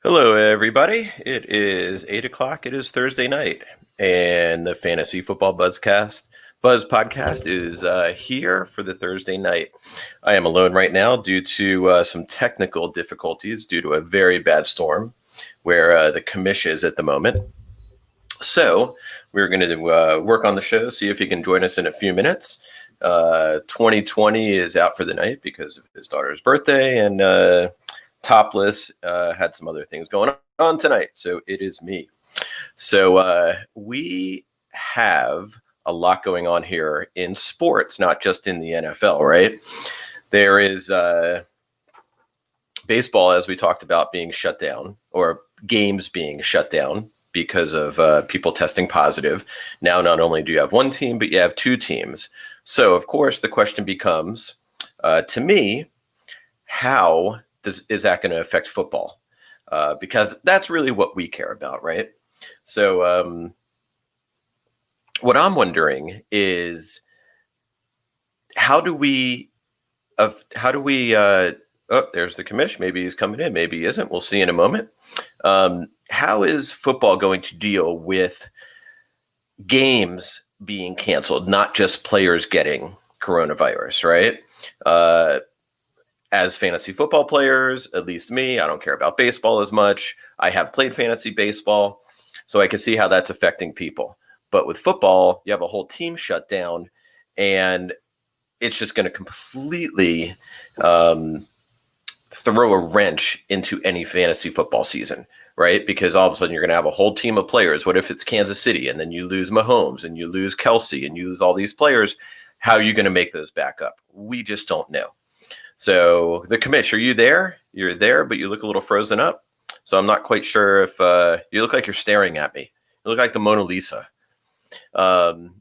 Hello, everybody. It is 8 o'clock. It is Thursday night, and the Fantasy Football Buzz podcast is here for the Thursday night. I am alone right now due to some technical difficulties due to a very bad storm where the commish is at the moment. So we're going to work on the show, see if you can join us in a few minutes. 2020 is out for the night because of his daughter's birthday, and Topless had some other things going on tonight, so it is me. So we have a lot going on here in sports, not just in the NFL, right? There is baseball, as we talked about, being shut down, or games being shut down because of people testing positive. Now, not only do you have one team, but you have two teams. So, of course, the question becomes, to me, how is that going to affect football? Because that's really what we care about, right? So what I'm wondering is how do we oh, there's the commish. Maybe he's coming in, maybe he isn't. We'll see in a moment. How is football going to deal with games being canceled, not just players getting coronavirus, right? As fantasy football players, at least me, I don't care about baseball as much. I have played fantasy baseball, so I can see how that's affecting people. But with football, you have a whole team shut down, and it's just going to completely throw a wrench into any fantasy football season, right? Because all of a sudden you're going to have a whole team of players. What if it's Kansas City, and then you lose Mahomes, and you lose Kelsey, and you lose all these players? How are you going to make those back up? We just don't know. So the commish, are you there? You're there, but you look a little frozen up. So I'm not quite sure if you look like you're staring at me. You look like the Mona Lisa. I'm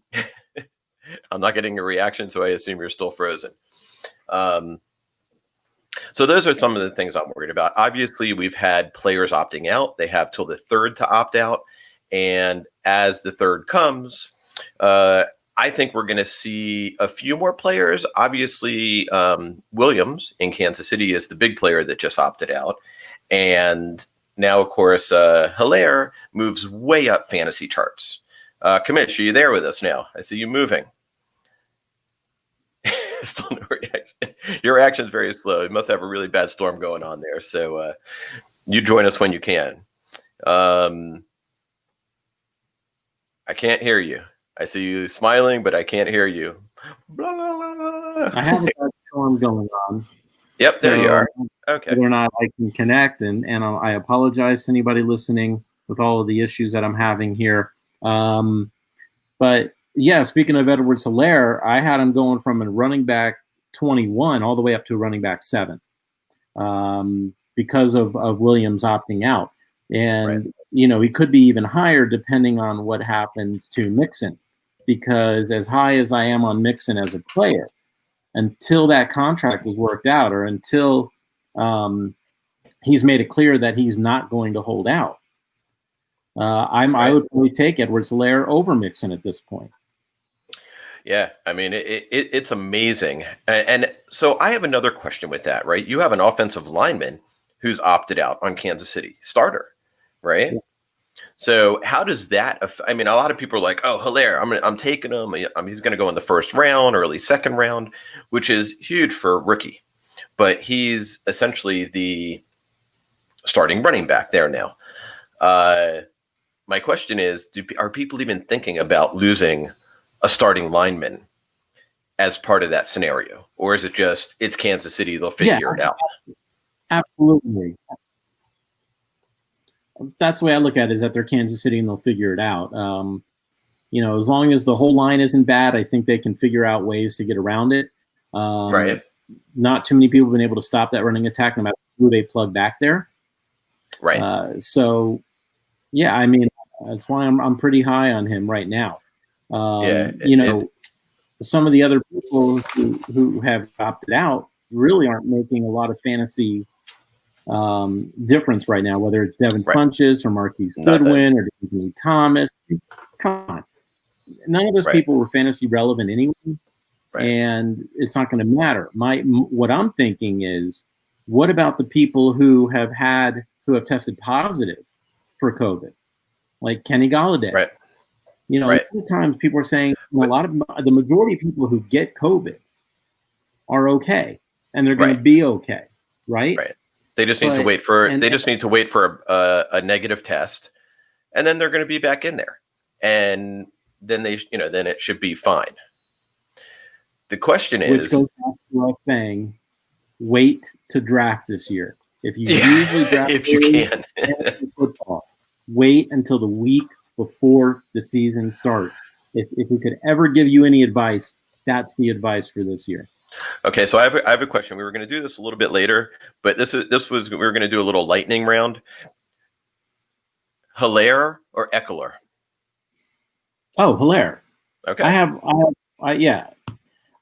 not getting a reaction, so I assume you're still frozen. So those are some of the things I'm worried about. Obviously, we've had players opting out. They have till the 3rd to opt out. And as the 3rd comes, I think we're going to see a few more players. Obviously, Williams in Kansas City is the big player that just opted out. And now, of course, Hilaire moves way up fantasy charts. Kamish, are you there with us now? I see you moving. Still no reaction. Your reaction is very slow. You must have a really bad storm going on there. So you join us when you can. I can't hear you. I see you smiling, but I can't hear you. Blah, blah, blah, blah. I have a bad storm going on. Yep, there you are. Okay. Whether or not I can connect, and I apologize to anybody listening with all of the issues that I'm having here. But yeah, speaking of Edwards-Hilaire, I had him going from a running back 21 all the way up to a running back 7 because of Williams opting out. And, you know, he could be even higher depending on what happens to Mixon. Because as high as I am on Mixon as a player, until that contract is worked out, or until he's made it clear that he's not going to hold out, I would probably take Edwards-Hilaire over Mixon at this point. Yeah, I mean, it's amazing. And so I have another question with that, right? You have an offensive lineman who's opted out on Kansas City, starter, right? Yeah. So how does that I mean, a lot of people are like, oh, Hilaire, I'm taking him. He's going to go in the 1st round, early 2nd round, which is huge for a rookie. But he's essentially the starting running back there now. My question is, are people even thinking about losing a starting lineman as part of that scenario? Or is it just, it's Kansas City, they'll figure it out? Absolutely. That's the way I look at it, is that they're Kansas City and they'll figure it out. You know, as long as the whole line isn't bad, I think they can figure out ways to get around it. Right. Not too many people have been able to stop that running attack, no matter who they plug back there. Right. So, yeah, I mean, that's why I'm pretty high on him right now. Some of the other people who have opted out really aren't making a lot of fantasy difference right now, whether it's Devin Funchess or Marquise Goodwin or Anthony Thomas. Come on. None of those people were fantasy relevant anyway, and it's not going to matter. What I'm thinking is, what about the people who have had who have tested positive for COVID, like Kenny Golladay. Right. You know, sometimes people are saying the majority of people who get COVID are okay, and they're going to be okay, right? Right. They just need to wait for a negative test, and then they're going to be back in there, and then then it should be fine. The question is, which goes back to our thing: wait to draft this year. If you usually draft, if you can, football, wait until the week before the season starts. If we could ever give you any advice, that's the advice for this year. Okay, so I have a question. We were going to do this a little bit later, but we were going to do a little lightning round. Hilaire or Eckler? Oh, Hilaire. Okay. Yeah.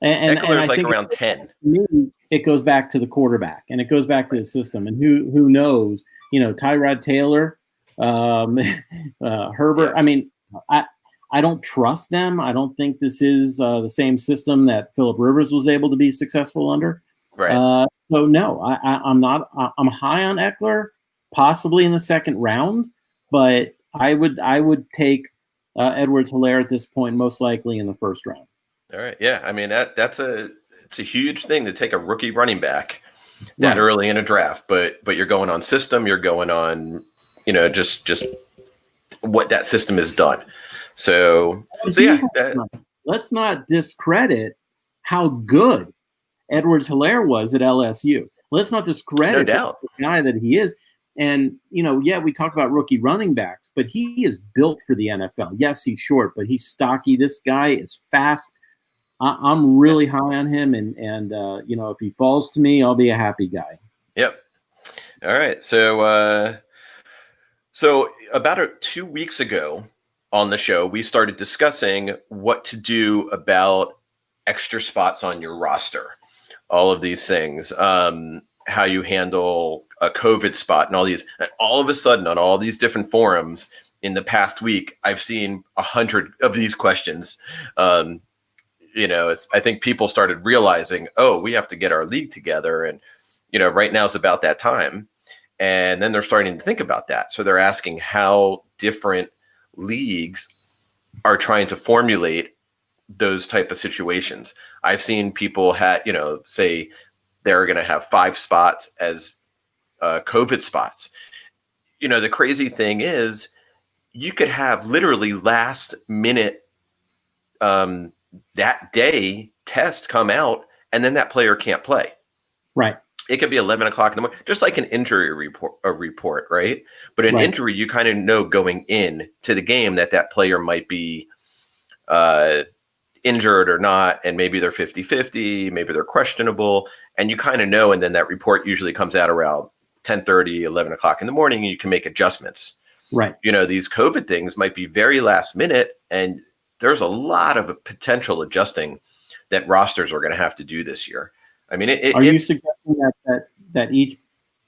And Eckler's like around 10. Me, it goes back to the quarterback, and it goes back to the system. And who knows? You know, Tyrod Taylor, Herbert. Yeah. I mean, I don't trust them. I don't think this is the same system that Phillip Rivers was able to be successful under. Right. So no, I'm not. I'm high on Eckler, possibly in the second round, but I would take Edwards-Helaire at this point, most likely in the first round. All right. Yeah. I mean, it's a huge thing to take a rookie running back that early in a draft, but you're going on system, you're going on, just what that system has done. So yeah. Let's not discredit how good Edwards-Helaire was at LSU. Let's not discredit the guy that he is. And, we talk about rookie running backs, but he is built for the NFL. Yes, he's short, but he's stocky. This guy is fast. I'm really high on him. And if he falls to me, I'll be a happy guy. Yep. All right. So about 2 weeks ago on the show, we started discussing what to do about extra spots on your roster, all of these things, how you handle a COVID spot and all these. And all of a sudden, on all these different forums in the past week, I've seen 100 of these questions. I think people started realizing, we have to get our league together. And, right now is about that time. And then they're starting to think about that. So they're asking how different leagues are trying to formulate those type of situations. I've seen people say they're going to have 5 spots as COVID spots. The crazy thing is you could have literally last minute that day test come out, and then that player can't play. Right. It could be 11 o'clock in the morning, just like an injury report, right? But an injury, you kind of know going in to the game that player might be injured or not, and maybe they're 50-50, maybe they're questionable, and you kind of know, and then that report usually comes out around 10:30, 11 o'clock in the morning, and you can make adjustments. Right. These COVID things might be very last minute, and there's a lot of potential adjusting that rosters are going to have to do this year. I mean, are you suggesting that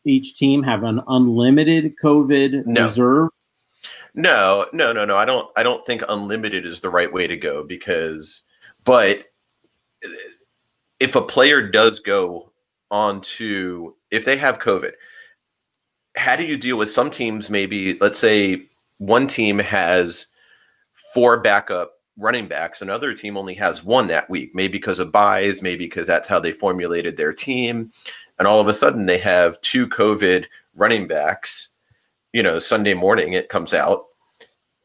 each team have an unlimited COVID reserve? No. I don't think unlimited is the right way to go but if a player does go on to, if they have COVID, how do you deal with some teams? Maybe let's say one team has 4 backup running backs, another team only has 1 that week, maybe because of buys, maybe because that's how they formulated their team. And all of a sudden they have 2 COVID running backs, Sunday morning it comes out,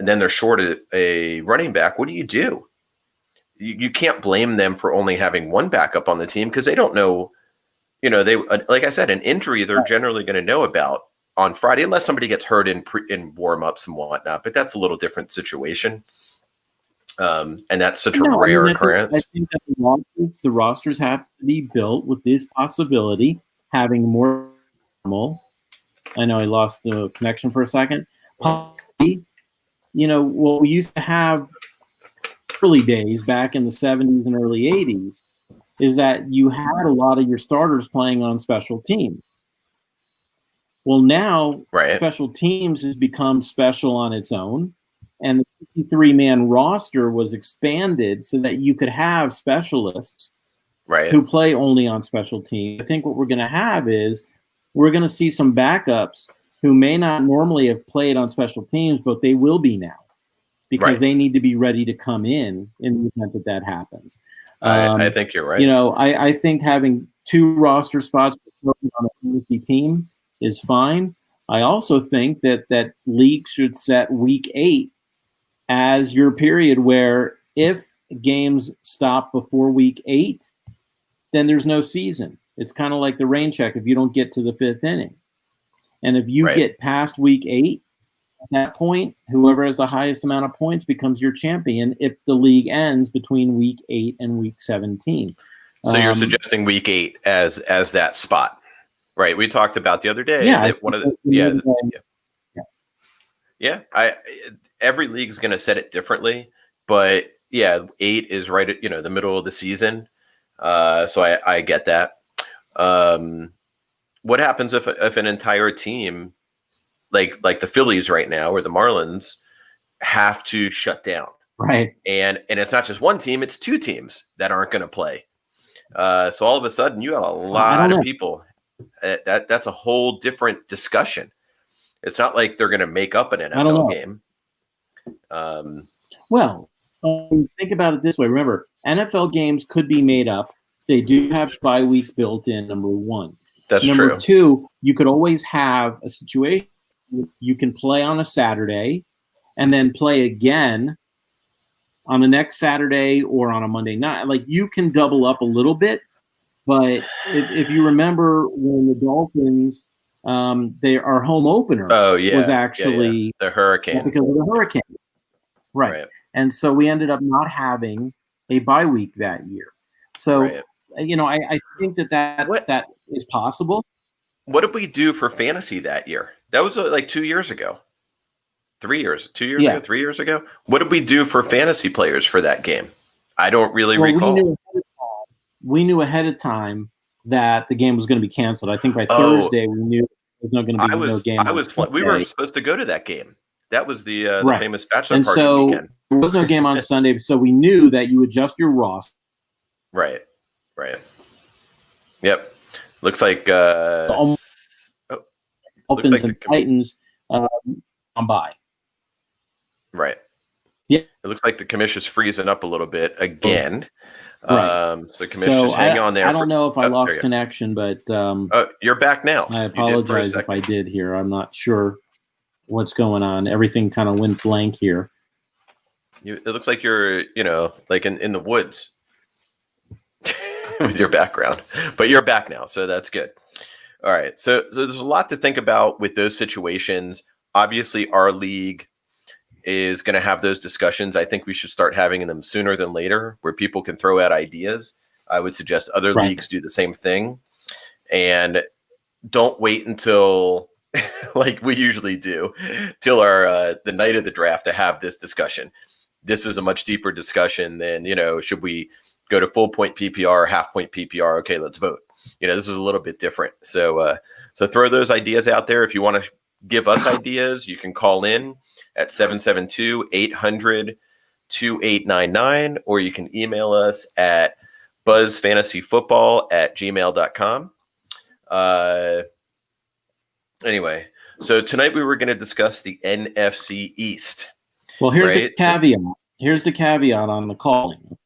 and then they're short a running back. What do? You can't blame them for only having 1 backup on the team because they don't know, they, like I said, an injury they're generally going to know about on Friday, unless somebody gets hurt in warm-ups and whatnot, but that's a little different situation. And that's such a rare occurrence. I think that the rosters have to be built with this possibility, having more normal. I know I lost the connection for a second. What we used to have early days back in the 70s and early 80s is that you had a lot of your starters playing on special teams. Well, now special teams has become special on its own. And the 53-man roster was expanded so that you could have specialists who play only on special teams. I think what we're going to have is we're going to see some backups who may not normally have played on special teams, but they will be now because they need to be ready to come in the event that happens. I think you're right. I think having 2 roster spots on a fantasy team is fine. I also think that leagues should set week 8 as your period where if games stop before week 8, then there's no season. It's kind of like the rain check if you don't get to the 5th inning. And if you get past week 8, at that point, whoever has the highest amount of points becomes your champion if the league ends between week 8 and week 17. So you're suggesting week 8 as that spot, right? We talked about the other day. That one of the every league's going to set it differently, but 8 is right at the middle of the season. So I get that. What happens if an entire team, like the Phillies right now or the Marlins, have to shut down? Right. And it's not just one team; it's 2 teams that aren't going to play. So all of a sudden, you have a lot of people. That's a whole different discussion. It's not like they're going to make up an NFL game. Think about it this way. Remember, NFL games could be made up. They do have bye week built in, number 1. That's true. Number 2, you could always have a situation you can play on a Saturday and then play again on the next Saturday or on a Monday night. Like, you can double up a little bit, but if you remember when the Dolphins, our home opener was actually the hurricane. Because of the hurricane. Right. And so we ended up not having a bye week that year. So, I think that is possible. What did we do for fantasy that year? That was like 2 years ago. 3 years. 2 years ago? 3 years ago? What did we do for fantasy players for that game? I don't really recall. We knew ahead of time that the game was going to be canceled. I think by Thursday we knew there was not going to be no game. We were supposed to go to that game. That was the famous bachelor party weekend. There was no game on Sunday, so we knew that you adjust your roster. Right. Yep. Looks like Dolphins and Titans on bye. Right. Yeah. It looks like the commission's freezing up a little bit again. Right. So commission's hang on there. I don't know if I lost connection, but you're back now. I apologize if I did here. I'm not sure what's going on. Everything kind of went blank here. It looks like you're, like in the woods with your background, but you're back now. So that's good. All right. So there's a lot to think about with those situations. Obviously, our league is going to have those discussions. I think we should start having them sooner than later where people can throw out ideas. I would suggest other leagues do the same thing. And don't wait until, like we usually do, till the night of the draft to have this discussion. This is a much deeper discussion than, should we go to full point PPR, half point PPR? Okay, let's vote. This is a little bit different. So throw those ideas out there. If you want to give us ideas, you can call in at 772-800-2899, or you can email us at buzzfantasyfootball@gmail.com. Anyway, so tonight we were going to discuss the NFC East. Well, here's a caveat. Here's the caveat on the calling.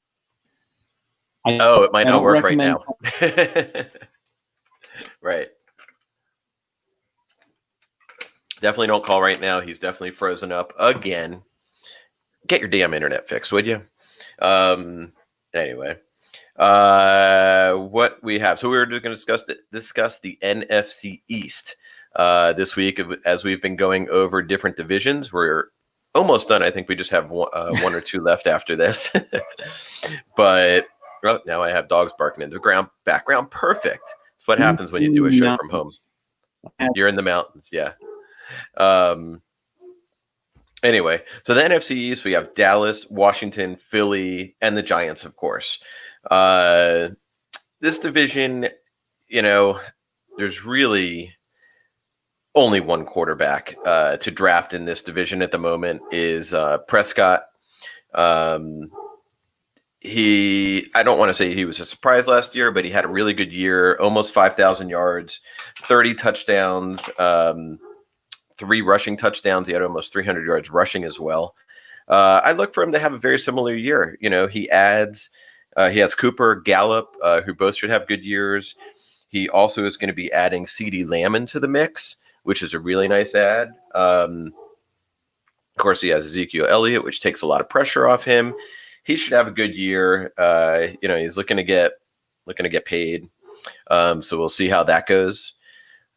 It might not work right now. Right. Definitely don't call right now. He's definitely frozen up again. Get your damn internet fixed, would you? Anyway, what we have. So we were going to discuss the NFC East this week as we've been going over different divisions. We're almost done. I think we just have one or two left after this. But now I have dogs barking in the background. Perfect. It's what happens when you do a show from home. You're in the mountains, yeah. Anyway, so the NFC East, we have Dallas, Washington, Philly, and the Giants, of course. This division, there's really only one quarterback to draft in this division at the moment is Prescott. I don't want to say he was a surprise last year, but he had a really good year, almost 5,000 yards, 30 touchdowns. 3 rushing touchdowns. He had almost 300 yards rushing as well. I look for him to have a very similar year. He has Cooper, Gallup, who both should have good years. He also is going to be adding CeeDee Lamb into the mix, which is a really nice add. Of course, he has Ezekiel Elliott, which takes a lot of pressure off him. He should have a good year. He's looking to get paid. So we'll see how that goes.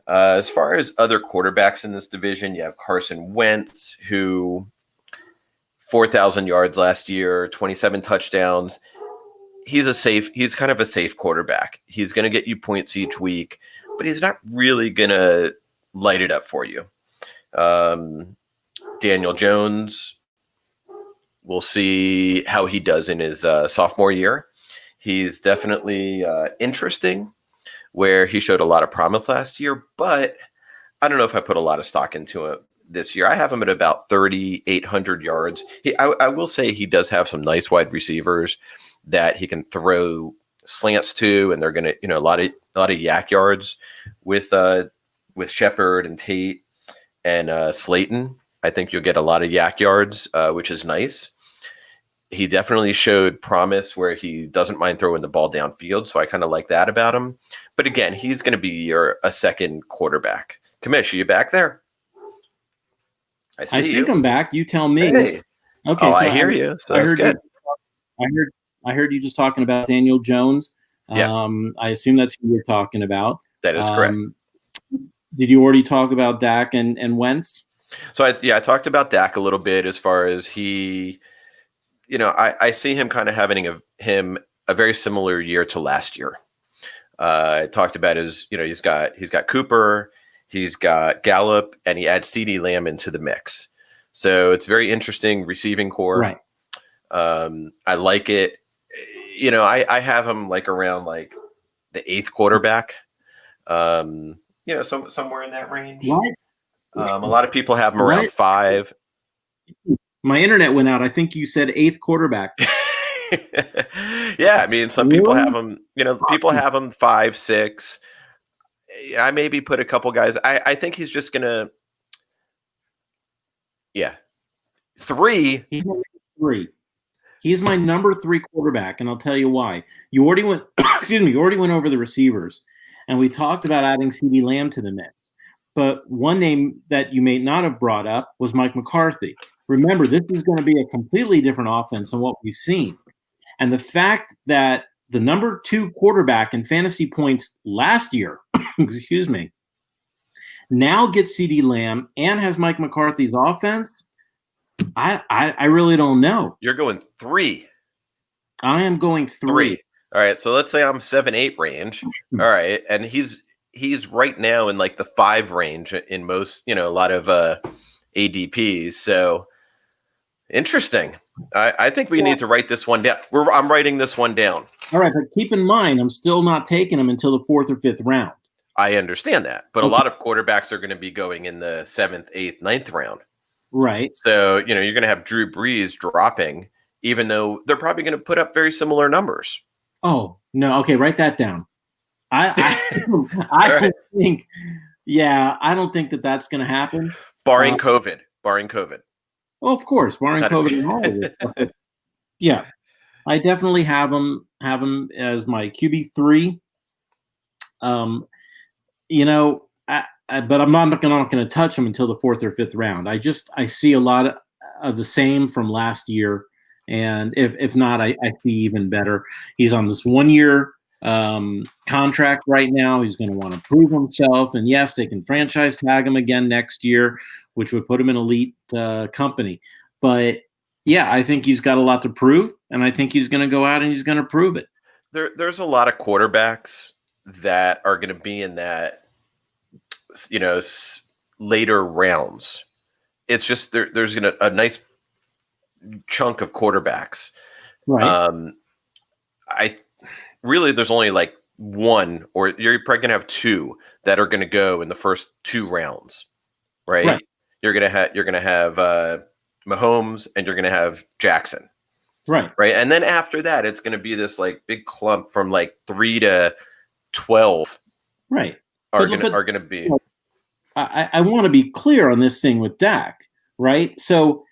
As far as other quarterbacks in this division, you have Carson Wentz, who 4,000 yards last year, 27 touchdowns. He's kind of a safe quarterback. He's going to get you points each week, but he's not really going to light it up for you. Daniel Jones, we'll see how he does in his sophomore year. He's definitely interesting, where he showed a lot of promise last year, but I don't know if I put a lot of stock into him this year. I have him at about 3,800 yards. I will say he does have some nice wide receivers that he can throw slants to, and they're going to, a lot of yak yards with Shepard and Tate and Slayton. I think you'll get a lot of yak yards, which is nice. He definitely showed promise where he doesn't mind throwing the ball downfield, so I kind of like that about him. But again, he's going to be a second quarterback. Kamish, are you back there? I think I'm back. You tell me. Hey. Okay. Oh, so I hear you. So that's good. I heard you just talking about Daniel Jones. Yeah. I assume that's who you're talking about. That is correct. Did you already talk about Dak and Wentz? So I talked about Dak a little bit as far as he, I see him kind of having a very similar year to last year. I talked about his, he's got Cooper, he's got Gallup, and he adds CeeDee Lamb into the mix. So it's very interesting receiving core. Right. I like it. I have him like around like the 8th quarterback. Somewhere in that range. Right. A lot of people have him around 5. My internet went out. I think you said 8th quarterback. Yeah, I mean, some people have him. People have him 5, 6. I maybe put a couple guys. I think he's just gonna. Yeah, 3. He's my 3. He's my number 3 quarterback, and I'll tell you why. You already went. You already went over the receivers, and we talked about adding CeeDee Lamb to the mix. But one name that you may not have brought up was Mike McCarthy. Remember, this is going to be a completely different offense than what we've seen. And the fact that the number 2 quarterback in fantasy points last year, now gets CeeDee Lamb and has Mike McCarthy's offense, I really don't know. You're going 3. I am going 3. All right, so let's say I'm 7-8 range. All right, and he's right now in like the 5 range in most, a lot of ADPs. So interesting. I think we need to write this one down. I'm writing this one down. All right, but keep in mind, I'm still not taking him until the 4th or 5th round. I understand that, but a lot of quarterbacks are going to be going in the 7th, 8th, 9th round. Right. So, you're going to have Drew Brees dropping, even though they're probably going to put up very similar numbers. Oh, no. Okay, write that down. I Right. think, I don't think that that's going to happen. Barring COVID. Well, of course, barring COVID and all of it. Yeah, I definitely have him as my QB3. But I'm not going to touch him until the 4th or 5th round. I see a lot of the same from last year, and if not, I see even better. He's on this 1-year contract right now. He's going to want to prove himself, and yes, they can franchise tag him again next year, which would put him in elite company. But yeah, I think he's got a lot to prove, and I think he's going to go out and he's going to prove it. There's a lot of quarterbacks that are going to be in that, later rounds. It's just there's a nice chunk of quarterbacks. Right. There's only like 1, or you're probably going to have 2 that are going to go in the first 2 rounds, right? You're going to have Mahomes, and you're going to have Jackson. Right. And then after that, it's going to be this like big clump from like 3 to 12. Right. Are going to be. I want to be clear on this thing with Dak, right? So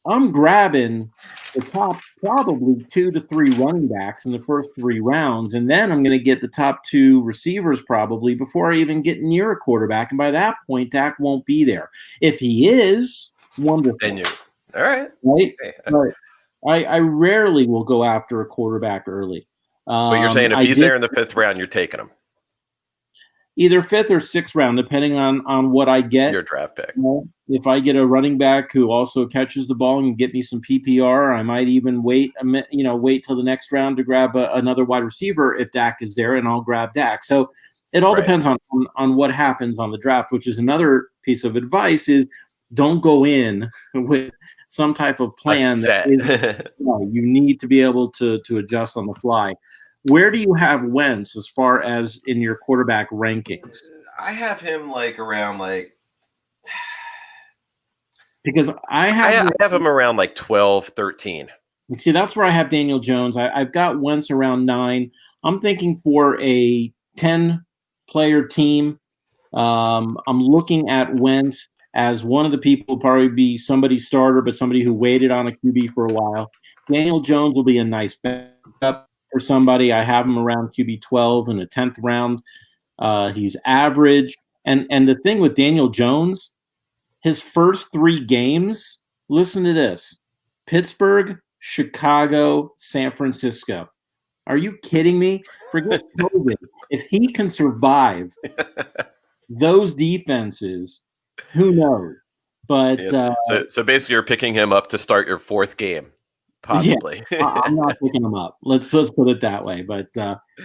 I'm grabbing the top probably 2 to 3 running backs in the first 3 rounds, and then I'm going to get the top 2 receivers probably before I even get near a quarterback. And by that point, Dak won't be there. If he is, wonderful. Then you, all right. Right? Okay. But I rarely will go after a quarterback early. But you're saying if he's there in the 5th round, you're taking him. Either 5th or 6th round, depending on what I get. Your draft pick. If I get a running back who also catches the ball and get me some PPR, I might even wait till the next round to grab another wide receiver if Dak is there, and I'll grab Dak. So it all depends on what happens on the draft, which is another piece of advice: is don't go in with some type of plan that is, you need to be able to adjust on the fly. Where do you have Wentz as far as in your quarterback rankings? I have him around because I have him around 12, 13. See, that's where I have Daniel Jones. I've got Wentz around 9. I'm thinking for a 10-player team. I'm looking at Wentz as one of the people probably be somebody's starter, but somebody who waited on a QB for a while. Daniel Jones will be a nice backup for somebody. I have him around QB 12 in the 10th round. He's average. And the thing with Daniel Jones, his first 3 games, listen to this: Pittsburgh, Chicago, San Francisco. Are you kidding me? Forget COVID. If he can survive those defenses, who knows? But so basically, you're picking him up to start your 4th game. Possibly. Yeah, I'm not picking them up. Let's put it that way. But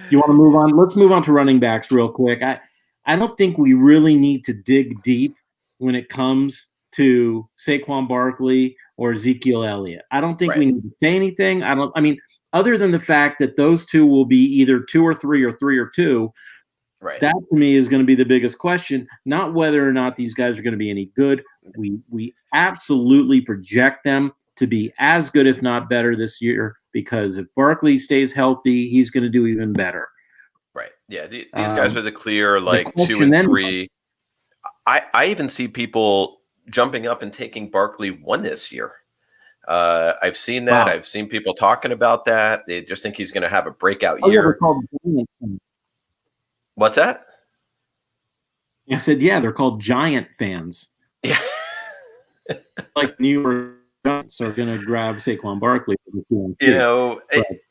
you want to move on? Let's move on to running backs real quick. I don't think we really need to dig deep when it comes to Saquon Barkley or Ezekiel Elliott. I don't think we need to say anything. I mean, other than the fact that those two will be either 2 or 3 or 3 or 2. Right. That to me is going to be the biggest question, not whether or not these guys are going to be any good. We absolutely project them to be as good, if not better, this year, because if Barkley stays healthy, he's going to do even better. Right. Yeah. These guys are the clear 2 and 3. I even see people jumping up and taking Barkley 1 this year. I've seen that. Wow. I've seen people talking about that. They just think he's going to have a breakout year. They're called Giant fans. What's that? I said, yeah, they're called Giant fans. Yeah. Like New York Giants are going to grab Saquon Barkley.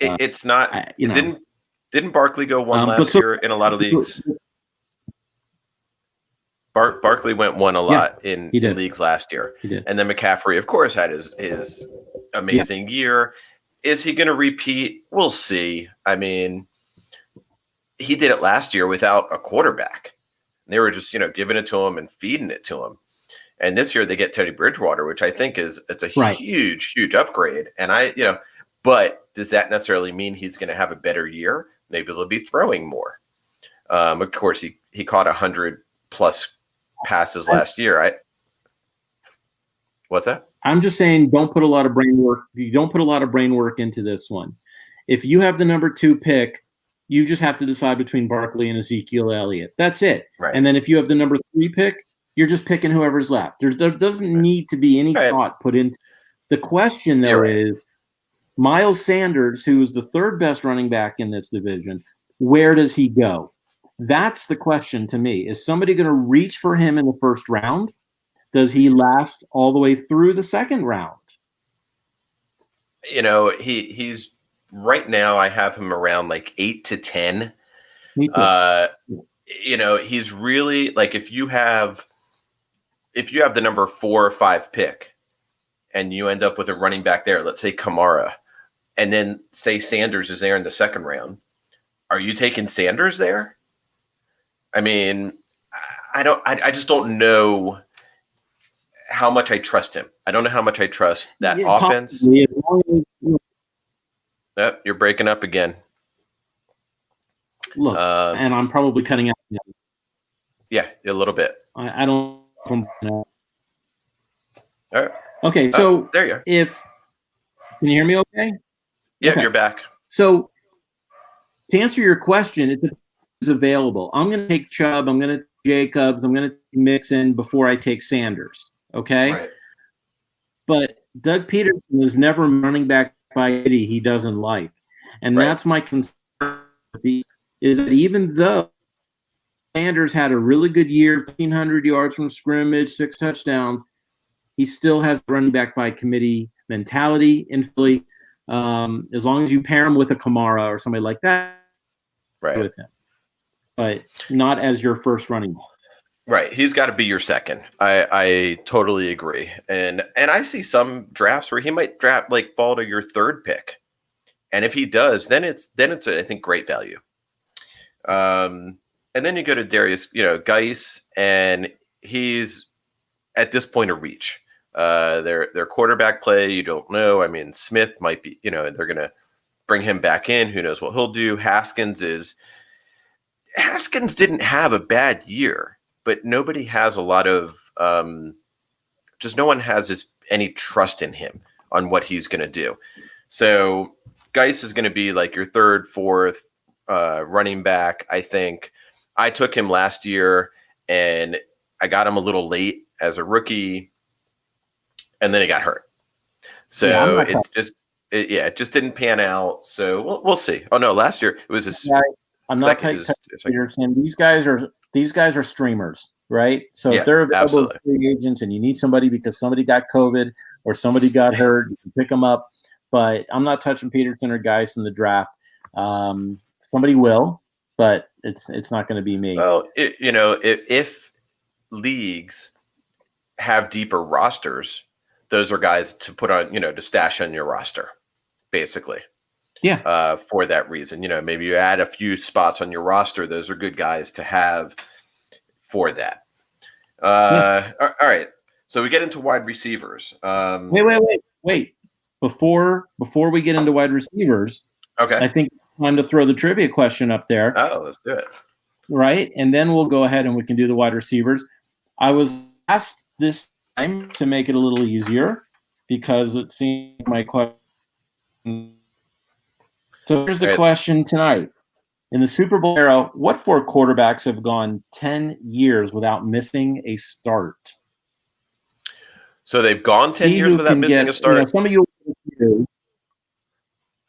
It's not. Didn't Barkley go 1 last year in a lot of leagues? Barkley went 1 a lot in leagues last year. He did. And then McCaffrey, of course, had his amazing year. Is he going to repeat? We'll see. I mean, he did it last year without a quarterback. They were just, giving it to him and feeding it to him. And this year they get Teddy Bridgewater, which I think it's a huge, huge upgrade. And but does that necessarily mean he's going to have a better year? Maybe they'll be throwing more. Of course, he caught 100+ passes last year. What's that? I'm just saying, don't put a lot of brain work. You don't put a lot of brain work into this one. If you have the number 2 pick, you just have to decide between Barkley and Ezekiel Elliott. That's it. Right. And then if you have the number 3 pick, you're just picking whoever's left. There doesn't need to be any thought put into. The question though is Miles Sanders, who is the 3rd best running back in this division. Where does he go? That's the question to me. Is somebody going to reach for him in the 1st round? Does he last all the way through the 2nd round? He's right now. I have him around 8 to 10. Me too. He's really if you have the number 4 or 5 pick, and you end up with a running back there, let's say Kamara, and then say Sanders is there in the 2nd round. Are you taking Sanders there? I mean, I just don't know how much I trust him. I don't know how much I trust that offense. Yep, you're breaking up again. Look, and I'm probably cutting out. Yeah, a little bit. I don't. All right. Okay, so there you are. Can you hear me okay? Yeah, okay. You're back. So to answer your question, it's available. I'm going to take Chubb. I'm going to Jacobs. I'm going to Mixon before I take Sanders. Okay. Right. But Doug Peterson is never running back by committee he doesn't like. And that's my concern is that even though Sanders had a really good year, 1,500 yards from scrimmage, 6 touchdowns, he still has running back by committee mentality in Philly. As long as you pair him with a Kamara or somebody like that, with him, but not as your first running back. Right. He's got to be your second. I totally agree. And I see some drafts where he might fall to your third pick. And if he does, then it's I think great value. And then you go to Darius, Geis, and he's at this point a reach. Their quarterback play, you don't know. I mean, Smith might be, they're going to bring him back in. Who knows what he'll do? Haskins didn't have a bad year, but nobody has a lot of, just no one has any trust in him on what he's going to do. So Geis is going to be like your third, fourth running back, I think. I took him last year, and I got him a little late as a rookie, and then he got hurt. So it just didn't pan out. So we'll see. Oh no, last year it was his. I'm not taking Peterson. These guys are streamers, right? So if they're available as free agents, and you need somebody because somebody got COVID or somebody got hurt, you can pick them up. But I'm not touching Peterson or Geis in the draft. Somebody will, but it's not going to be me. Well, if leagues have deeper rosters, those are guys to put on, to stash on your roster, basically. Yeah. For that reason, maybe you add a few spots on your roster. Those are good guys to have for that. All right. So we get into wide receivers. Wait. Before we get into wide receivers, okay, I think it's time to throw the trivia question up there. Oh, let's do it. Right, and then we'll go ahead and we can do the wide receivers. I was asked this time to make it a little easier because it seemed my question. So here's the question tonight. In the Super Bowl era, what 4 quarterbacks have gone 10 years without missing a start? So they've gone 10 years without missing a start? Some of you do.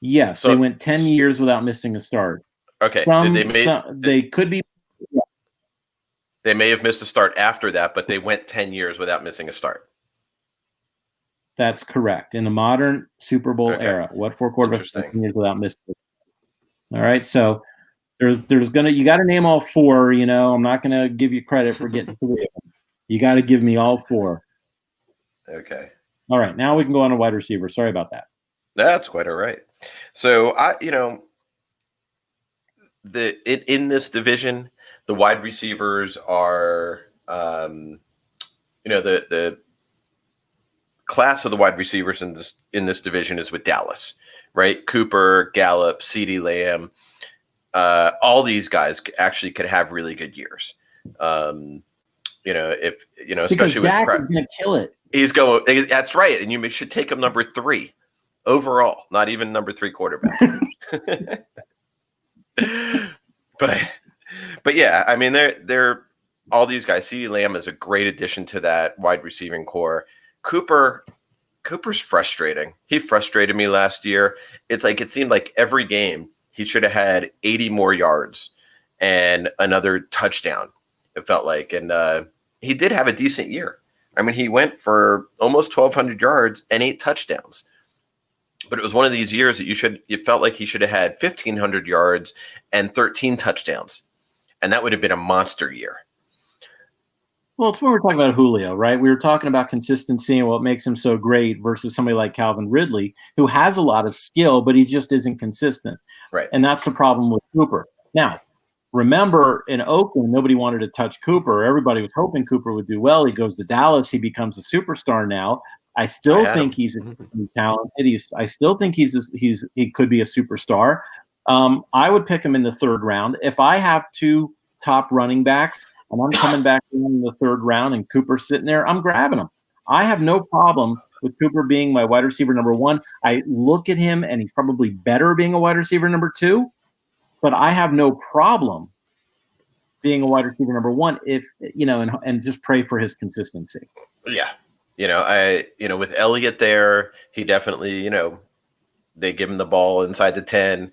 Yes, they went 10 years without missing a start. Okay. They could be. Yeah. They may have missed a start after that, but they went 10 years without missing a start. That's correct. In the modern Super Bowl era, what 4 quarterbacks 10 years without missing a start? All right, so you got to name all 4. I'm not gonna give you credit for getting 3 of them. You got to give me all 4. Okay. All right, now we can go on to wide receiver. Sorry about that. That's quite all right. So in this division, the wide receivers are, the class of the wide receivers in this division is with Dallas, right? Cooper, Gallup, CeeDee Lamb, all these guys actually could have really good years. Especially because Dak is going to kill it. He's going. That's right, and you should take him number 3 overall, not even number 3 quarterback. But yeah, I mean they're all these guys. CeeDee Lamb is a great addition to that wide receiving core. Cooper's frustrating. He frustrated me last year. It seemed like every game he should have had 80 more yards and another touchdown. It felt like, and he did have a decent year. I mean, he went for almost 1,200 yards and 8 touchdowns. But it was one of these years that it felt like he should have had 1,500 yards and 13 touchdowns. And that would have been a monster year. Well, it's when we're talking about Julio, right? We were talking about consistency and what makes him so great versus somebody like Calvin Ridley, who has a lot of skill, but he just isn't consistent. Right. And that's the problem with Cooper. Now, remember, in Oakland, nobody wanted to touch Cooper. Everybody was hoping Cooper would do well. He goes to Dallas. He becomes a superstar now. I still think he's talented. I still think he could be a superstar. I would pick him in the 3rd round. If I have 2 top running backs and I'm coming back in the 3rd round and Cooper's sitting there, I'm grabbing him. I have no problem with Cooper being my wide receiver number 1. I look at him and he's probably better being a wide receiver number 2, but I have no problem being a wide receiver number one, if and just pray for his consistency. Yeah. With Elliott there, he definitely, they give him the ball inside the 10.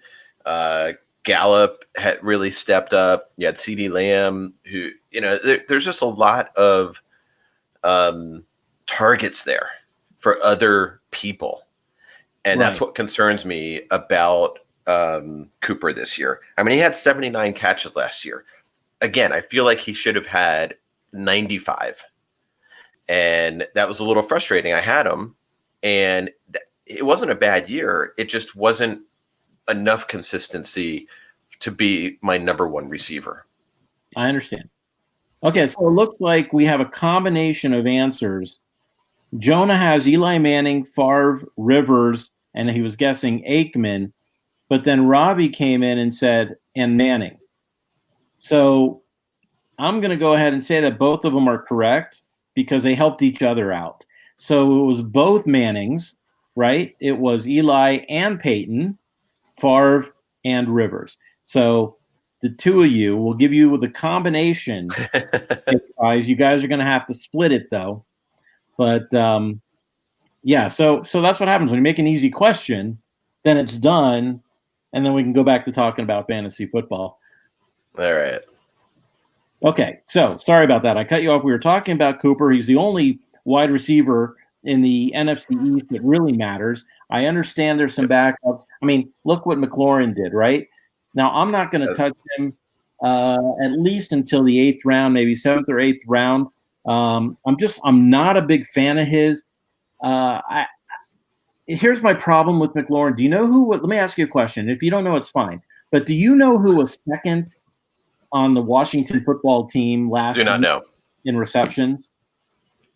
Gallup had really stepped up. You had CeeDee Lamb, who, there's just a lot of targets there for other people. And that's what concerns me about Cooper this year. I mean, he had 79 catches last year. Again, I feel like he should have had 95. And that was a little frustrating. I had him, and it wasn't a bad year. It just wasn't enough consistency to be my number one receiver. I understand. Okay, so it looks like we have a combination of answers. Jonah has Eli Manning, Favre, Rivers, and he was guessing Aikman. But then Robbie came in and said, and Manning. So I'm going to go ahead and say that both of them are correct because they helped each other out. So it was both Mannings, right? It was Eli and Peyton, Favre and Rivers. So the two of you will give you the combination. Guys, you guys are going to have to split it though. But so that's what happens when you make an easy question, then it's done, and then we can go back to talking about fantasy football. All right. Okay, so sorry about that. I cut you off. We were talking about Cooper. He's the only wide receiver in the NFC East that really matters. I understand there's some backups. I mean, look what McLaurin did, right? Now, I'm not going to touch him at least until the 8th round, maybe 7th or 8th round. I'm not a big fan of his. Here's my problem with McLaurin. Do you know let me ask you a question. If you don't know, it's fine. But do you know who was second on the Washington football team last year? Do not know. In receptions?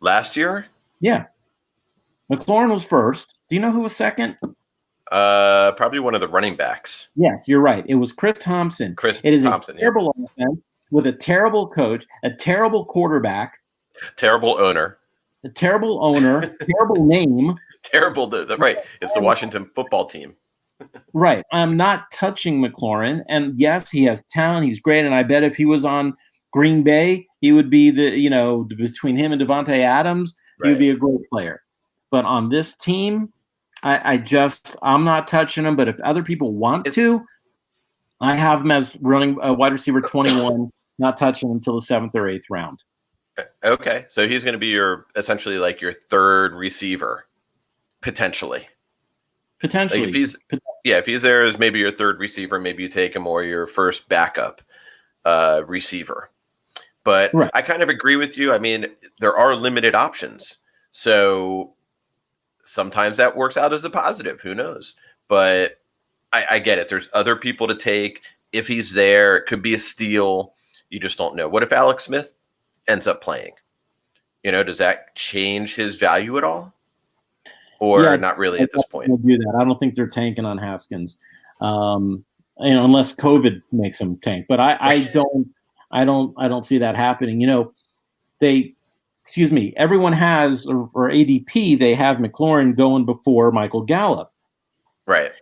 Last year? Yeah. McLaurin was first. Do you know who was second? Probably one of the running backs. Yes, you're right. It was Chris Thompson. It is a terrible offense with a terrible coach, a terrible quarterback. Terrible owner. A terrible owner. Terrible name. Terrible. Right. It's the Washington football team. Right. I'm not touching McLaurin. And yes, he has talent. He's great. And I bet if he was on Green Bay, he would be between him and Devontae Adams, he would be a great player. But on this team, I'm not touching him. But if other people want to, I have him as running wide receiver 21, not touching him until the 7th or 8th round. Okay. So he's going to be essentially like your third receiver, potentially. Potentially. Like if he's there as maybe your third receiver, maybe you take him, or your first backup receiver. But I kind of agree with you. I mean, there are limited options. So sometimes that works out as a positive. Who knows? But I get it. There's other people to take. If he's there, it could be a steal. You just don't know. What if Alex Smith ends up playing? Does that change his value at all? Or not really at this point? Do that. I don't think they're tanking on Haskins, unless COVID makes them tank. But I don't see that happening. Everyone has, or ADP, they have McLaurin going before Michael Gallup. Right.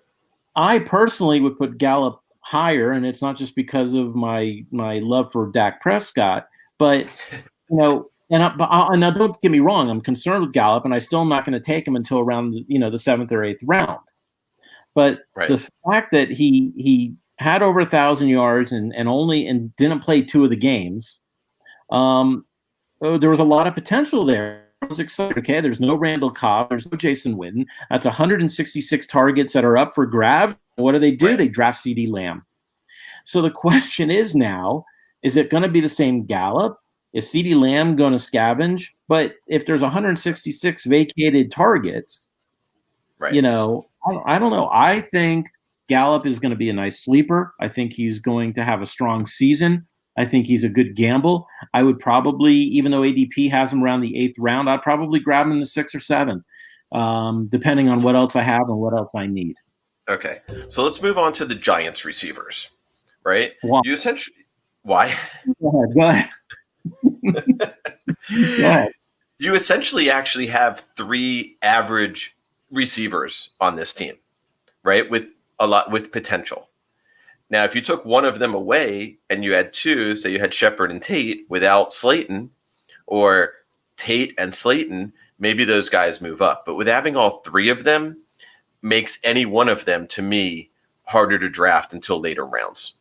I personally would put Gallup higher, and it's not just because of my love for Dak Prescott, but and now don't get me wrong, I'm concerned with Gallup, and I still am not going to take him until around the 7th or 8th round. But the fact that he had over 1,000 yards and didn't play 2 of the games, there was a lot of potential there. I was excited. Okay, there's no Randall Cobb, there's no Jason Witten. That's 166 targets that are up for grabs. What do? They draft CeeDee Lamb. So the question is now, is it going to be the same Gallup? Is CeeDee Lamb going to scavenge? But if there's 166 vacated targets, I don't know. I think Gallup is going to be a nice sleeper. I think he's going to have a strong season. I think he's a good gamble. I would probably, even though ADP has him around the 8th round, I'd probably grab him in the 6th or 7th, depending on what else I have and what else I need. Okay. So let's move on to the Giants receivers, right? Why? Why? Go ahead. Yeah. You essentially actually have 3 average receivers on this team, right? With potential. Now, if you took one of them away and you had two, so you had Shepard and Tate without Slayton, or Tate and Slayton, maybe those guys move up. But with having all three of them, makes any one of them, to me, harder to draft until later rounds.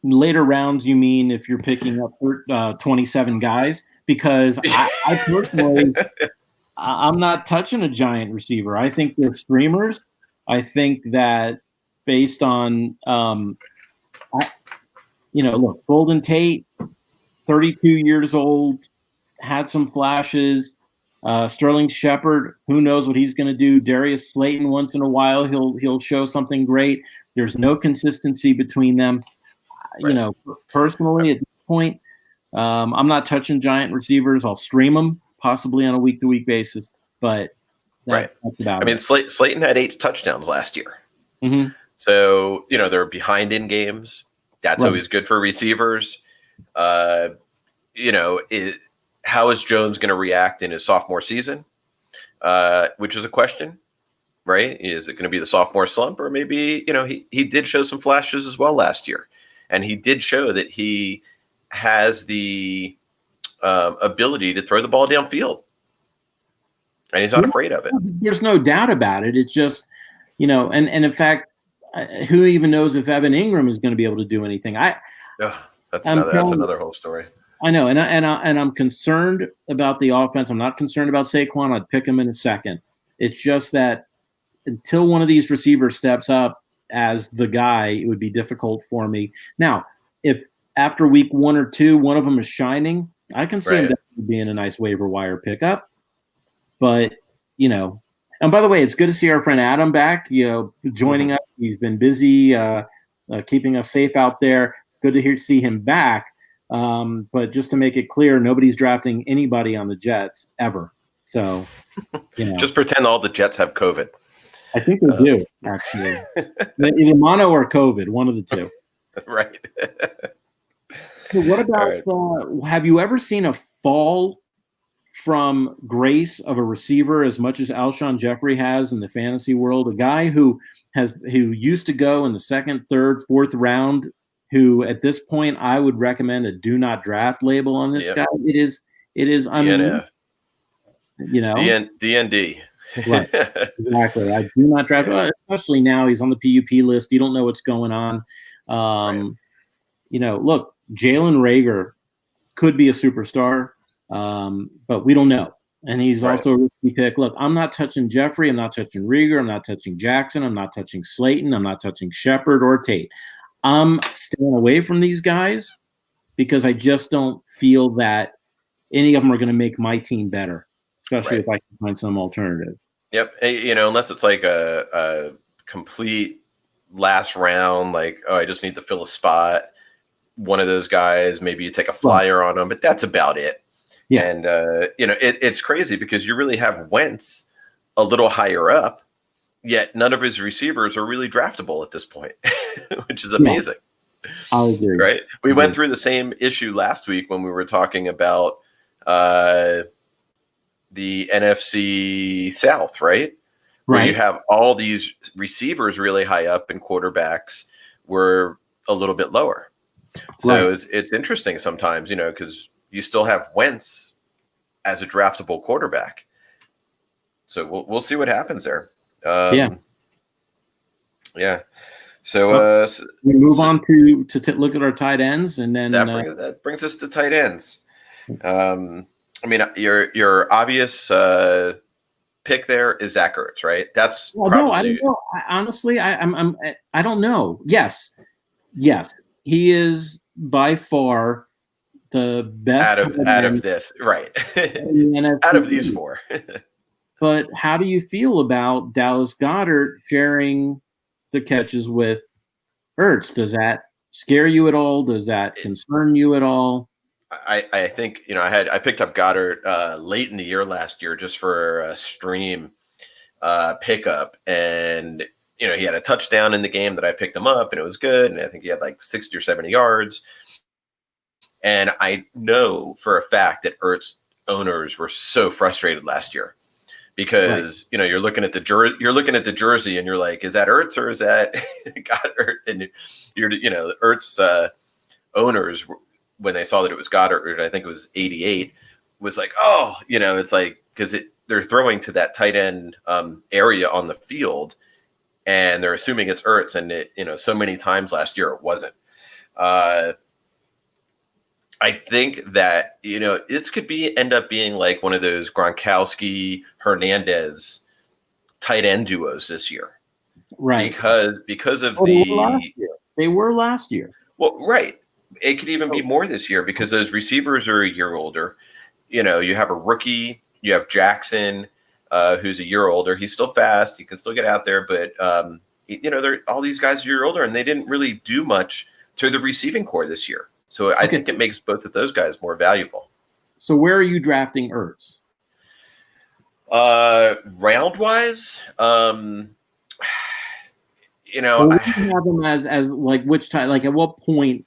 Later rounds, you mean if you're picking up 27 guys? Because I personally, I'm not touching a giant receiver. I think they're streamers. I think that based on, look, Golden Tate, 32 years old, had some flashes. Sterling Shepard, who knows what he's going to do? Darius Slayton, once in a while, he'll show something great. There's no consistency between them. Right. Personally, at this point, I'm not touching giant receivers. I'll stream them possibly on a week-to-week basis, but that's about it. I mean, Slayton had 8 touchdowns last year. Mm-hmm. So, they're behind in games. That's always good for receivers. How is Jones going to react in his sophomore season? Which is a question, right? Is it going to be the sophomore slump, or maybe, he did show some flashes as well last year. And he did show that he has the ability to throw the ball downfield. And he's not afraid of it. There's no doubt about it. It's just, and in fact, who even knows if Evan Ingram is going to be able to do anything? That's another whole story. I know, and I'm concerned about the offense. I'm not concerned about Saquon. I'd pick him in a second. It's just that until one of these receivers steps up as the guy, it would be difficult for me. Now, if after week 1 or 2, one of them is shining, I can see him being a nice waiver wire pickup. But, and by the way, it's good to see our friend Adam back, joining us. He's been busy keeping us safe out there. Good to see him back. But just to make it clear, nobody's drafting anybody on the Jets ever. So, just pretend all the Jets have COVID. I think they do, actually. Either mono or COVID, one of the two. Right. So what about, have you ever seen a fall from grace of a receiver as much as Alshon Jeffrey has in the fantasy world? A guy who used to go in the 2nd, 3rd, 4th round, who at this point I would recommend a do not draft label on this guy. It is DNF. DND. Right. Exactly. I do not draft, especially now he's on the PUP list. You don't know what's going on. Look, Jalen Reagor could be a superstar, but we don't know. And he's also a risky pick. Look, I'm not touching Jeffrey. I'm not touching Reagor. I'm not touching Jackson. I'm not touching Slayton. I'm not touching Shepard or Tate. I'm staying away from these guys because I just don't feel that any of them are going to make my team better, especially if I can find some alternative. Yep. Unless it's like a complete last round, like, I just need to fill a spot. One of those guys, maybe you take a flyer on them, but that's about it. Yeah. And, it's crazy because you really have Wentz a little higher up, yet none of his receivers are really draftable at this point, which is amazing. I agree. Right? We went through the same issue last week when we were talking about the NFC South, right? Where you have all these receivers really high up and quarterbacks were a little bit lower. So it's interesting sometimes, because you still have Wentz as a draftable quarterback. So we'll see what happens there. Yeah. So we move on to look at our tight ends, and then that brings us to tight ends. Your obvious pick there is Zach Ertz, right? That's probably... No, I don't know. Honestly, I don't know. Yes, he is by far the best out of this, right? Out of these 4. But how do you feel about Dallas Goedert sharing the catches with Ertz? Does that scare you at all? Does that concern you at all? I think, I picked up Goddard late in the year last year just for a stream pickup. And, he had a touchdown in the game that I picked him up and it was good. And I think he had like 60 or 70 yards. And I know for a fact that Ertz owners were so frustrated last year because you're looking at the jersey and you're like, is that Ertz or is that Goddard? And Ertz owners, when they saw that it was Goddard, I think it was 88, was like, oh, it's like, because they're throwing to that tight end area on the field, and they're assuming it's Ertz, and so many times last year it wasn't. I think that this could end up being like one of those Gronkowski Hernandez tight end duos this year, right? Because of they were last year. Well, right. It could even be more this year because those receivers are a year older. You have a rookie. You have Jackson, who's a year older. He's still fast. He can still get out there, but all these guys are a year older, and they didn't really do much to the receiving core this year. So I think it makes both of those guys more valuable. So where are you drafting Ertz? Round wise, you have him as like which tight? Like at what point?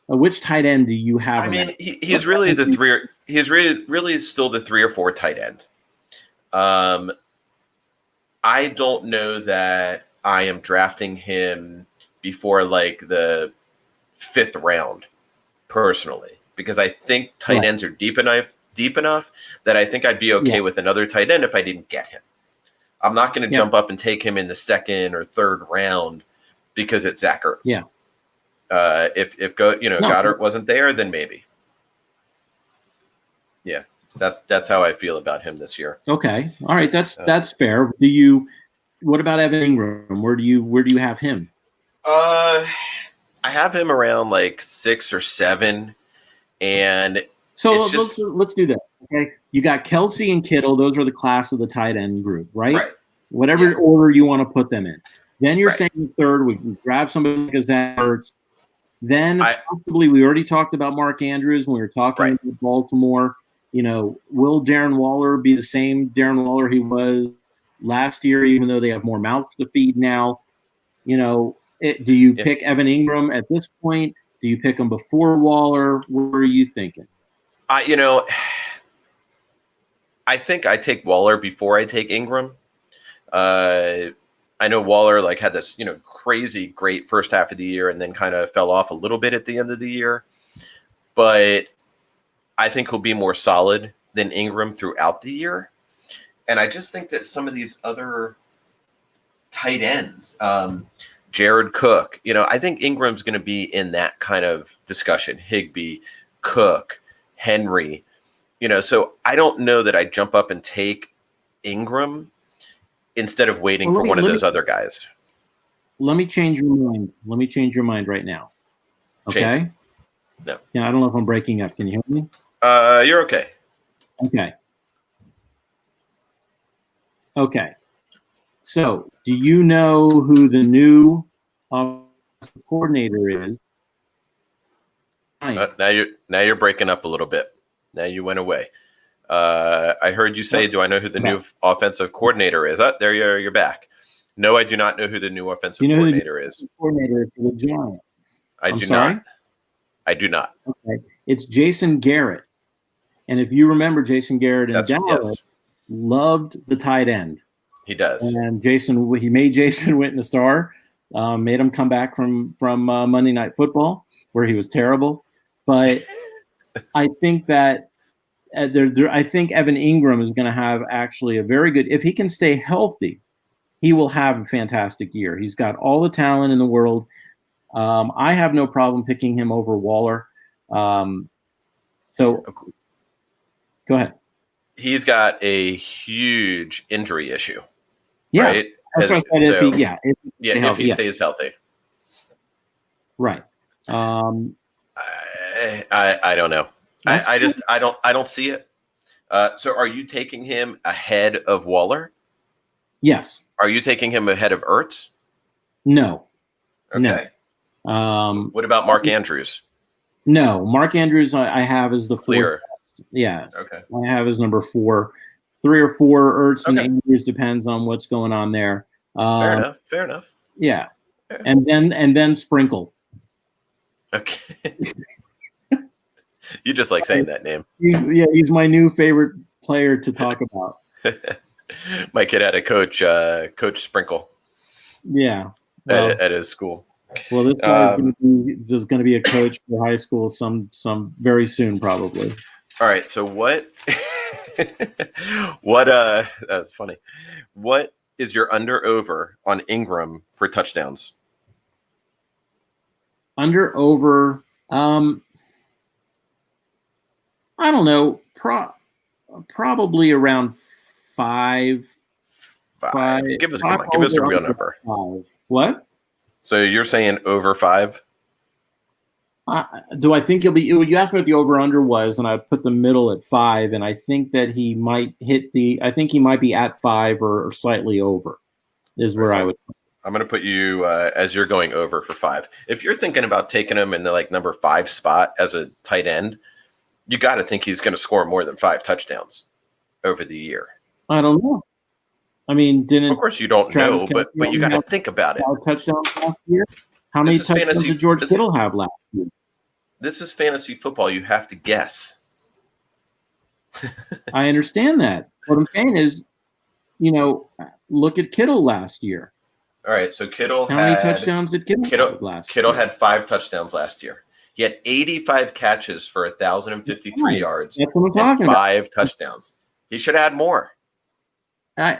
Which tight end do you have? I mean, he's really the three. He's really still the 3 or 4 tight end. I don't know that I am drafting him before like the 5th round, personally, because I think tight ends are deep enough that I think I'd be okay with another tight end if I didn't get him. I'm not going to jump up and take him in the 2nd or 3rd round because it's Zach Ertz. Yeah. If Goddard wasn't there, then maybe. Yeah, that's how I feel about him this year. Okay, all right, that's fair. What about Evan Ingram? Where do you have him? I have him around like 6 or 7, and so let's do that. Okay, you got Kelsey and Kittle; those are the class of the tight end group, right? Right. Whatever order you want to put them in. Then you're saying third, we can grab somebody like Zach Ertz. Then possibly we already talked about Mark Andrews when we were talking about Baltimore. Will Darren Waller be the same Darren Waller he was last year, even though they have more mouths to feed now? Do you pick Evan Ingram at this point? Do you pick him before Waller? What are you thinking? I think I take Waller before I take Ingram. I know Waller had this, crazy great first half of the year and then kind of fell off a little bit at the end of the year. But I think he'll be more solid than Ingram throughout the year. And I just think that some of these other tight ends, Jared Cook, I think Ingram's going to be in that kind of discussion. Higbee, Cook, Henry, so I don't know that I jump up and take Ingram instead of waiting for one of those other guys. Let me change your mind. Let me change your mind right now. Okay? No. Yeah, I don't know if I'm breaking up. Can you hear me? You're okay. Okay. So, do you know who the new coordinator is? Now you're breaking up a little bit. Now you went away. I heard you say, do I know who the new offensive coordinator is? There you're back. No, I do not know who the new offensive coordinator is. Coordinator for the Giants. I do not. Okay. It's Jason Garrett. And if you remember, Jason Garrett in Dallas loved the tight end. He does. And he made Jason Witten a star, made him come back from Monday Night Football, where he was terrible. But I think that I think Evan Ingram is going to have actually a very good – if he can stay healthy, he will have a fantastic year. He's got all the talent in the world. I have no problem picking him over Waller. So go ahead. He's got a huge injury issue. Yeah. Right? That's what I said. If he stays healthy. Right. I don't know. I don't see it. So are you taking him ahead of Waller? Yes. Are you taking him ahead of Ertz? No. Okay. No. What about Mark Andrews? No. Mark Andrews I have as the clear. Yeah. Okay. I have as number 4. 3 or 4 Ertz and Andrews depends on what's going on there. Fair enough. Yeah. Fair. And then Sprinkle. Okay. You just like saying that name. He's my new favorite player to talk about. My kid had a coach, Coach Sprinkle, Yeah. Well, at his school. well, this guy is going to be a coach for high school some very soon, probably. All right. So what? That's funny. What is your under over on Ingram for touchdowns? Under over. I don't know. Probably around five. Five. Give us a real number. 5. What? So you're saying over 5? Do I think he'll be? You asked me what the over/under was, and I put the middle at 5, and I think that he might hit the. I think he might be at 5 or slightly over. Is where I would. I'm going to put you as you're going over for 5. If you're thinking about taking him in the number 5 spot as a tight end, you got to think he's going to score more than 5 touchdowns over the year. I don't know. I mean, of course you don't know, but you got to think about it. 5 touchdowns last year. How many touchdowns did George Kittle have last year? This is fantasy football. You have to guess. I understand that. What I'm saying is, look at Kittle last year. All right, so Kittle How many touchdowns did Kittle have last year? Kittle had 5 touchdowns last year. He had 85 catches for 1,053 yards. That's what I'm talking about. 5 touchdowns. He should have had more. I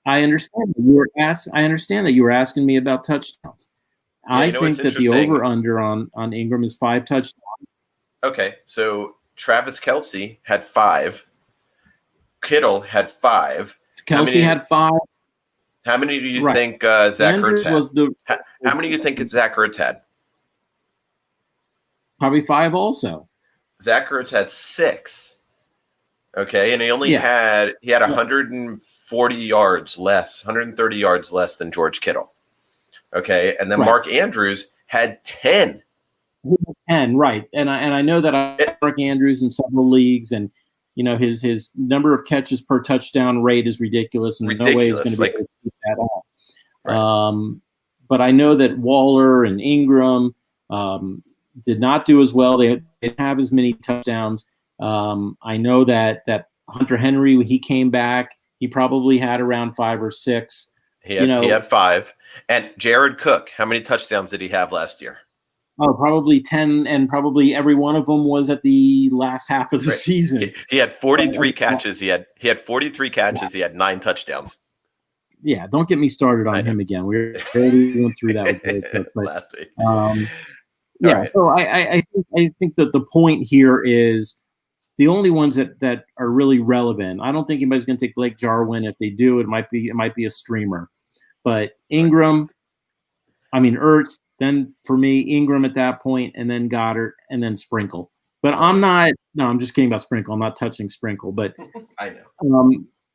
understand that you were I understand that you were asking me about touchdowns. Yeah, I think that the over/under on Ingram is 5 touchdowns. Okay, so Travis Kelce had 5. Kittle had 5. Kelce had 5. How many do you think Zach Ertz had? How many do you think Zach Ertz had? Probably 5 also. Zach Ertz had 6. Okay, and he only had 140 yards less, 130 yards less than George Kittle. Okay, and then Mark Andrews had 10. 10, right? And I know that Mark Andrews in several leagues, and his number of catches per touchdown rate is ridiculous, and no way he's going to be able to keep that up. Right. But I know that Waller and Ingram did not do as well. They didn't have as many touchdowns. I know that Hunter Henry, when he came back, he probably had around 5 or 6. He had 5. And Jared Cook, how many touchdowns did he have last year? Oh, probably 10, and probably every one of them was at the last half of the season. He had 43 catches. He had 43 catches. He had 9 touchdowns. Yeah, don't get me started on him again. We already went through that with Jared Cook, last week. Yeah, right. So I think that the point here is the only ones that are really relevant. I don't think anybody's going to take Blake Jarwin. If they do, it might be a streamer. But Ingram, Ertz, then for me, Ingram at that point, and then Goddard, and then Sprinkle. But I'm just kidding about Sprinkle. I'm not touching Sprinkle. But I know.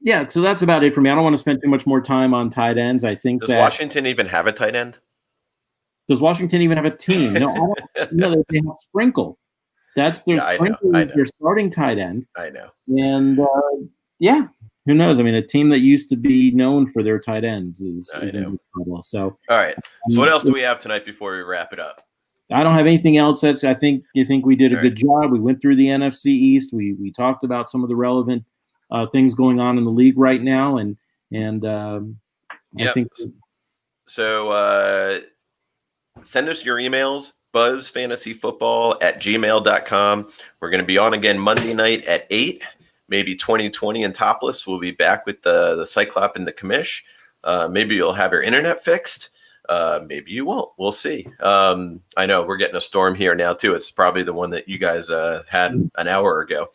Yeah, so that's about it for me. I don't want to spend too much more time on tight ends. I think Does Washington even have a tight end? Does Washington even have a team? No, I don't. No, they have Sprinkle. That's their their starting tight end. I know. And who knows? A team that used to be known for their tight ends is in trouble. So, all right. So, what else do we have tonight before we wrap it up? I don't have anything else. I think we did a good job. We went through the NFC East. We talked about some of the relevant things going on in the league right now, and I think so. Send us your emails, buzzfantasyfootball@gmail.com. We're going to be on again Monday night at 8, maybe 2020 and topless. We'll be back with the Cyclop and the commish. Maybe you'll have your internet fixed. Maybe you won't. We'll see. I know we're getting a storm here now, too. It's probably the one that you guys had an hour ago.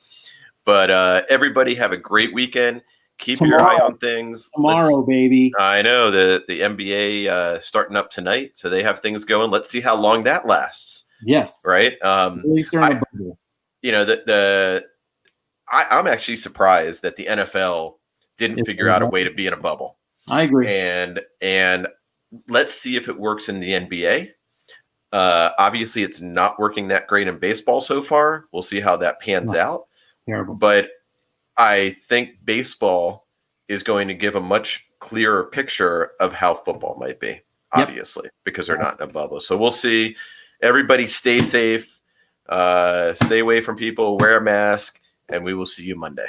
But everybody have a great weekend. Keep your eye on things. Tomorrow, baby. I know the NBA starting up tonight, so they have things going. Let's see how long that lasts. Yes. Right. I'm actually surprised that the NFL didn't figure out a way to be in a bubble. I agree. And let's see if it works in the NBA. Obviously, it's not working that great in baseball so far. We'll see how that pans out. Terrible. But I think baseball is going to give a much clearer picture of how football might be, obviously, because they're not in a bubble. So we'll see. Everybody stay safe, stay away from people, wear a mask, and we will see you Monday.